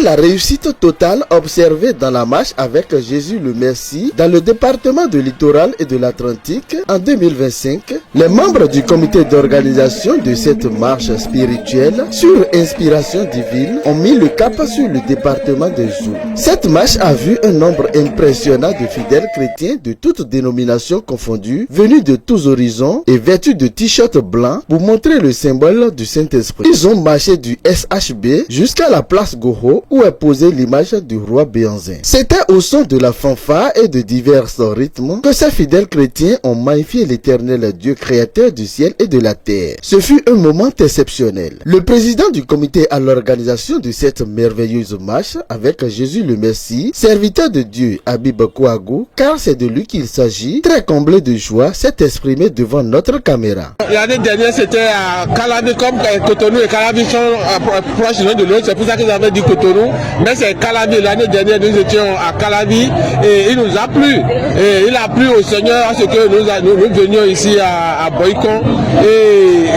La réussite totale observée dans la marche avec Jésus le Messie dans le département de Littoral et de l'Atlantique en 2025, les membres du comité d'organisation de cette marche spirituelle sur inspiration divine ont mis le cap sur le département de Zou. Cette marche a vu un nombre impressionnant de fidèles chrétiens de toutes dénominations confondues, venus de tous horizons et vêtus de t-shirts blancs pour montrer le symbole du Saint-Esprit. Ils ont marché du SHB jusqu'à la place Goho où est posée l'image du roi Béanzin. C'était au son de la fanfare et de divers rythmes que ces fidèles chrétiens ont magnifié l'Éternel Dieu créateur du ciel et de la terre. Ce fut un moment exceptionnel. Le président du comité à l'organisation de cette merveilleuse marche avec Jésus le Messie, serviteur de Dieu Habib Kouagou, car c'est de lui qu'il s'agit, très comblé de joie, s'est exprimé devant notre caméra. L'année dernière c'était à Calabi, comme Cotonou et Calabi sont proches l'un de l'autre, c'est pour ça qu'ils avaient dit Cotonou. Mais c'est Calabi, l'année dernière nous étions à Calabi et il nous a plu. Et il a plu au Seigneur à ce que nous venions ici à Boycon et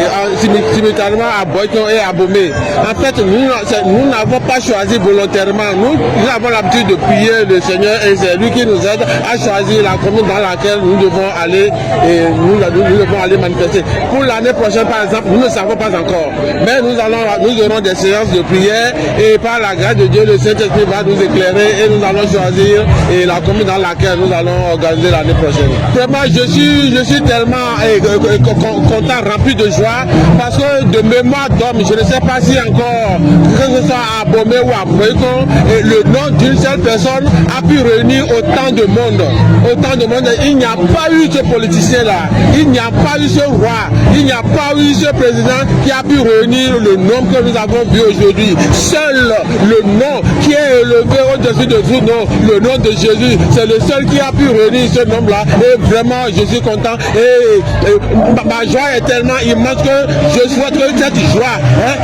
simultanément à Boycon et à Bomé. En fait, nous n'avons pas choisi volontairement. Nous avons l'habitude de prier le Seigneur et c'est lui qui nous aide à choisir la commune dans laquelle nous devons aller et nous devons aller manifester. Pour l'année prochaine, par exemple, nous ne savons pas encore. Mais nous aurons des séances de prière et par la la grâce de Dieu, le Saint-Esprit va nous éclairer et nous allons choisir et la commune dans laquelle nous allons organiser l'année prochaine. Vraiment, je suis tellement content, rempli de joie, parce que de mémoire d'homme, je ne sais pas si encore, que ce soit à Bomé ou à Boycon, le nom d'une seule personne a pu réunir autant de monde. Autant de monde. Il n'y a pas eu ce politicien-là, il n'y a pas eu ce roi, il n'y a pas eu ce président qui a pu réunir le nombre que nous avons vu aujourd'hui. Seul le nom qui est élevé au-dessus de tout nom, le nom de Jésus, c'est le seul qui a pu réunir ce nombre-là. Et vraiment, je suis content. Et ma joie est tellement immense que je souhaite que cette joie,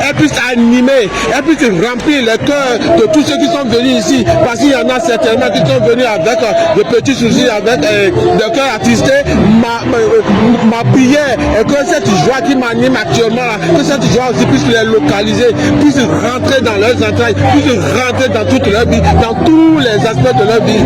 elle puisse animer, elle puisse remplir les cœurs de tous ceux qui sont venus ici. Parce qu'il y en a certainement qui sont venus avec de petits soucis, avec des cœurs attristés. Ma prière est que cette joie qui m'anime actuellement, là, que cette joie aussi puisse les localiser, puisse rentrer dans leurs entrailles, puisse rentrer dans toute leur vie, dans tous les aspects de leur vie.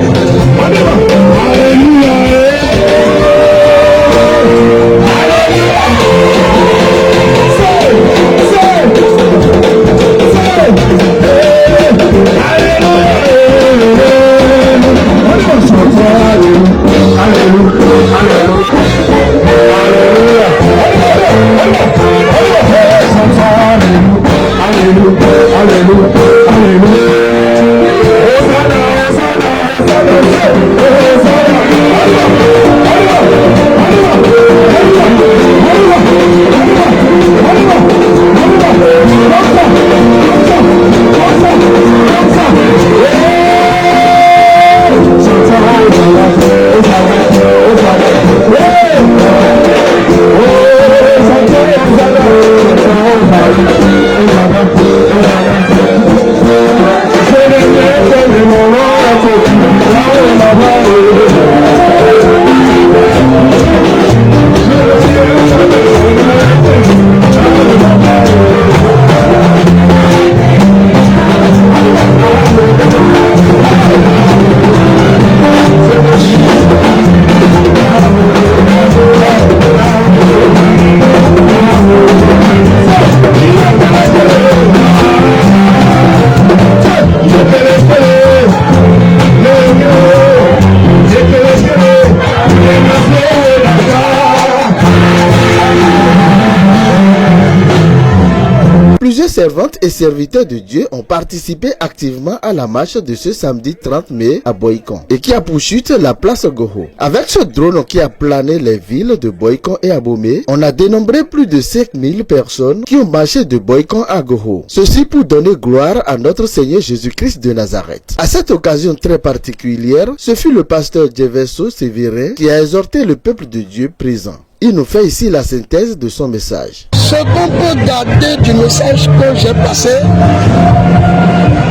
Servantes et serviteurs de Dieu ont participé activement à la marche de ce samedi 30 mai à Boycon et qui a pour chute la place Goho. Avec ce drone qui a plané les villes de Boycon et Abomey, on a dénombré plus de 5000 personnes qui ont marché de Boycon à Goho. Ceci pour donner gloire à notre Seigneur Jésus-Christ de Nazareth. À cette occasion très particulière, ce fut le pasteur Jeveso Sévérin qui a exhorté le peuple de Dieu présent. Il nous fait ici la synthèse de son message. Ce qu'on peut garder du message que j'ai passé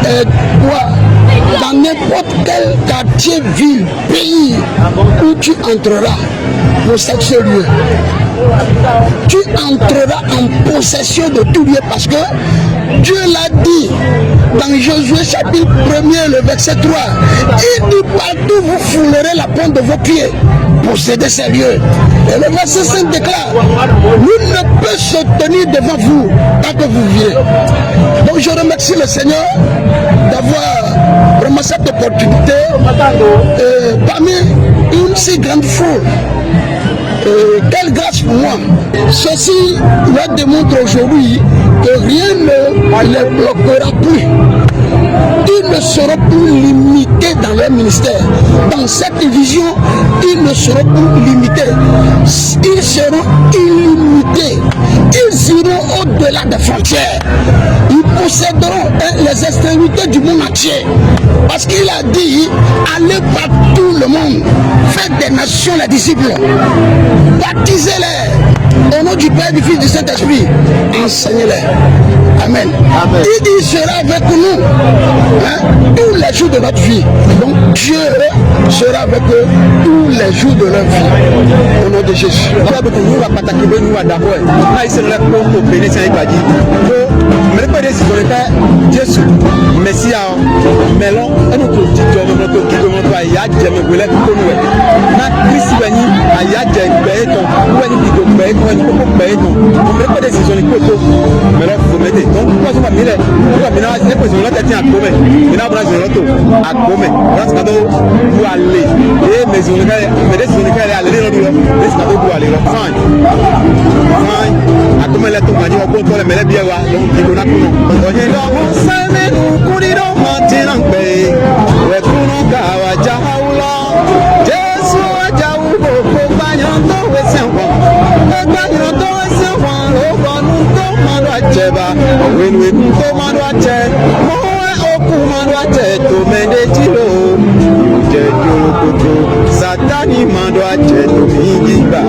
est quoi? Dans n'importe quel quartier, ville, pays où tu entreras pour cette lieu, tu entreras en possession de tout lieu parce que Dieu l'a dit dans Josué chapitre 1er, le verset 3. Il dit partout vous foulerez la pointe de vos pieds. Posséder ces lieux. Et le verset 5 déclare, nul ne peut se tenir devant vous tant que vous vivez. Donc je remercie le Seigneur d'avoir vraiment cette opportunité parmi une si grande foule. Quelle grâce pour moi. Ceci leur démontre aujourd'hui que rien ne les bloquera plus. Ils ne seront plus limités dans leur ministère. Dans cette vision, ils ne seront plus limités. Ils seront illimités. Ils iront au-delà des frontières. Ils posséderont les extrémités du monde entier. Parce qu'il a dit, allez par tout le monde, faites des nations les disciples, baptisez-les au nom du Père, du Fils, du Saint-Esprit, enseignez-les. Amen. Amen. Il sera avec nous tous les jours de notre vie. Donc Dieu sera avec eux tous les jours de leur vie. Au nom de Jésus. Merci à Melon et notre moto kidomoto aya jeme wele konwe na Christ bani aya jeme ton wani bigo be wani popo be ton on me pas décision ni poto mais là faut mettre donc quoi ça va mire quoi mina c'est pas sur la tête à comer mina bra je roto à comer parce que do aller et mais on mais décision ni aller aller no do mais ça do aller fine a comer la tomba ni on peut le mettre bien wa donc il on a pour on est là on s'aime nous courir matin pe we kuno kawa jahaula Jesu ajawu ko banyanto we senwa e banyanto we senwa lo bonu to manu acheba we to manu ache mo oku manu ache to mende jilo je jolo satani manu ache to mingiba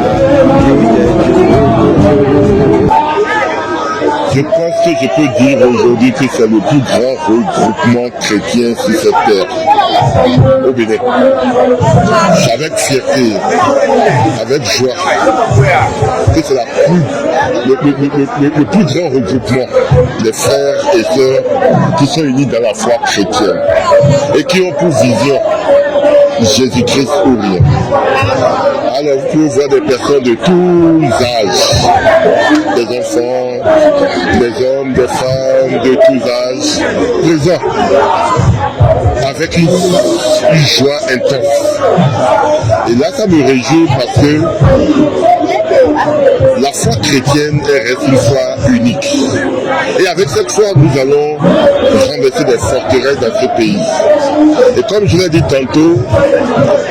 Je pense que je peux dire aujourd'hui que c'est le plus grand regroupement chrétien sur cette terre, au Bénin. Avec fierté, avec joie, que c'est le plus grand regroupement des frères et sœurs qui sont unis dans la foi chrétienne et qui ont pour vision Jésus-Christ ou rien. Alors vous pouvez voir des personnes de tous âges, des enfants, des hommes, des femmes de tous âges, présents, avec une joie intense. Et là, ça me réjouit parce que la foi chrétienne reste une foi unique. Et avec cette foi, nous allons renverser des forteresses dans ce pays. Et comme je l'ai dit tantôt,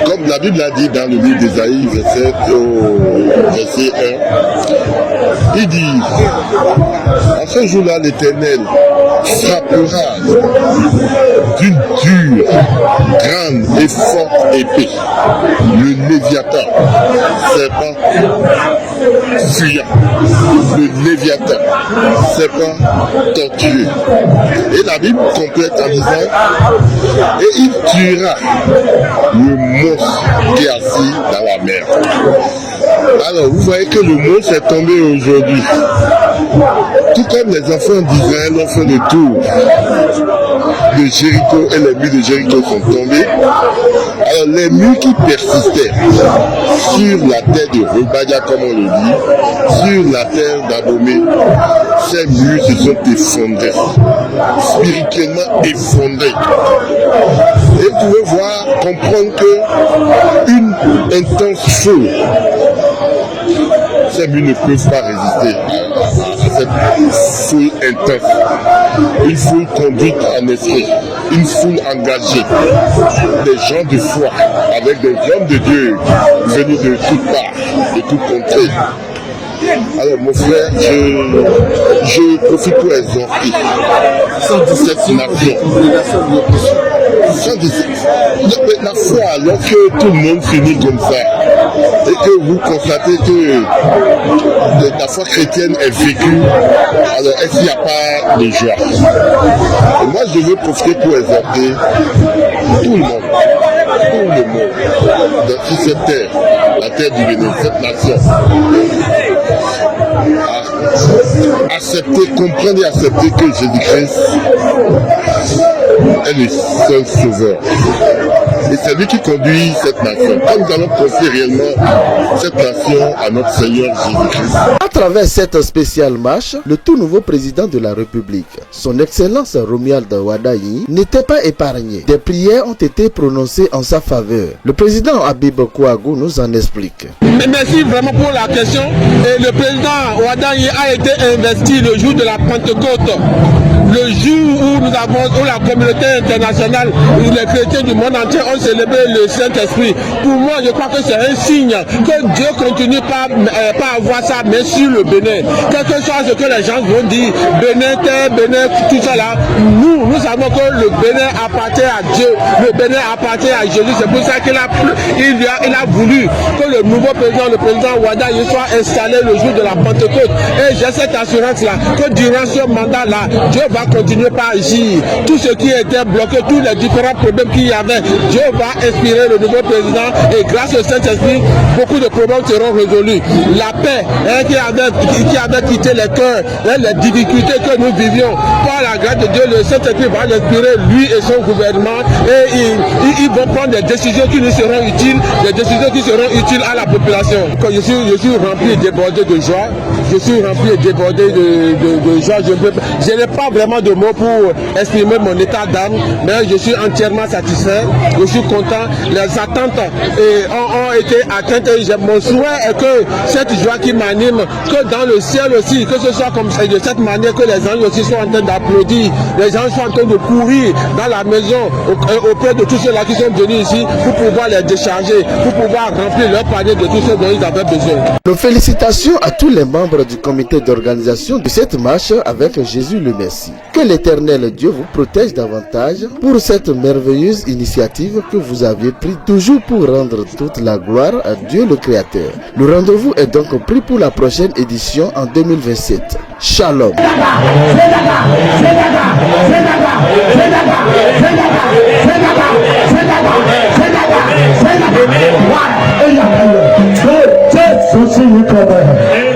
comme la Bible l'a dit dans le livre d'Ésaïe, verset 1, il dit, en ce jour-là, l'Éternel frappera d'une dure, grande et forte épée le Léviathan, serpent fuyant, le Léviathan, serpent tortueux. Et la Bible complète en disant, et il tuera le monstre qui est assis dans la mer. Alors vous voyez que le monstre est tombé aujourd'hui. Tout comme les enfants d'Israël ont fait le tour de Jéricho et les murs de Jéricho sont tombés. Alors les murs qui persistaient sur la terre de Rebadia, comme on le dit, sur la terre d'Abomé, ces murs se sont effondrés, spirituellement effondrés. Et vous pouvez voir, comprendre que une intense foule, ces murs ne peuvent pas résister à cette foule intense. Une foule conduite en esprit, une foule engagée, des gens de foi, avec des hommes de Dieu venus de toutes parts, de toutes contrées. Alors mon frère, je profite pour exhorter cette nation. La foi, lorsque tout le monde finit comme ça, et que vous constatez que la foi chrétienne est vécue, alors est-ce qu'il n'y a pas de joie? Et moi je veux profiter pour exhorter tout le monde sur cette terre, la terre du Bénin, cette nation, à accepter, comprendre et accepter que Jésus-Christ est le seul sauveur. Et c'est lui qui conduit cette nation. Quand nous allons confier réellement cette nation à notre Seigneur Jésus-Christ. À travers cette spéciale marche, le tout nouveau président de la République, son Excellence Romuald Wadayi, n'était pas épargné. Des prières ont été prononcées en sa faveur. Le président Habib Kouagou nous en explique. Merci vraiment pour la question. Et le président Wadayi a été investi le jour de la Pentecôte. Le jour où la communauté internationale, les chrétiens du monde entier ont célébré le Saint-Esprit. Pour moi, je crois que c'est un signe que Dieu continue pas avoir ça, mais sur le Bénin. Quel que soit ce que les gens vont dire, Bénin, terre, Bénin, tout ça là, nous savons que le Bénin appartient à Dieu, le Bénin appartient à Jésus. C'est pour ça qu'il a voulu que le nouveau président, le président Wadayi, soit installé le jour de la Pentecôte. Et j'ai cette assurance-là, que durant ce mandat-là, Dieu va continuer par agir. Tout ce qui était bloqué, tous les différents problèmes qu'il y avait, Dieu va inspirer le nouveau président et grâce au Saint-Esprit, beaucoup de problèmes seront résolus. La paix qui avait avait quitté les cœurs, les difficultés que nous vivions. Par la grâce de Dieu, le Saint-Esprit va l'inspirer, lui et son gouvernement, et ils vont prendre des décisions qui nous seront utiles, des décisions qui seront utiles à la population. Quand je suis rempli et débordé de joie. Je suis rempli et débordé de joie. Je n'ai pas vraiment de mots pour exprimer mon état d'âme, mais je suis entièrement satisfait. Je suis content. Les attentes ont été atteintes. Et mon souhait est que cette joie qui m'anime, que dans le ciel aussi, que ce soit comme ça, de cette manière que les anges aussi soient en train d'applaudir, les gens soient en train de courir dans la maison auprès de tous ceux-là qui sont venus ici pour pouvoir les décharger, pour pouvoir remplir leur panier de tout ce dont ils avaient besoin. Nos félicitations à tous les membres du comité d'organisation de cette marche avec Jésus le Messie. Que l'Éternel Dieu vous protège davantage pour cette merveilleuse initiative que vous aviez prise, toujours pour rendre toute la gloire à Dieu le Créateur. Le rendez-vous est donc pris pour la prochaine édition en 2027. Shalom. Susi yuko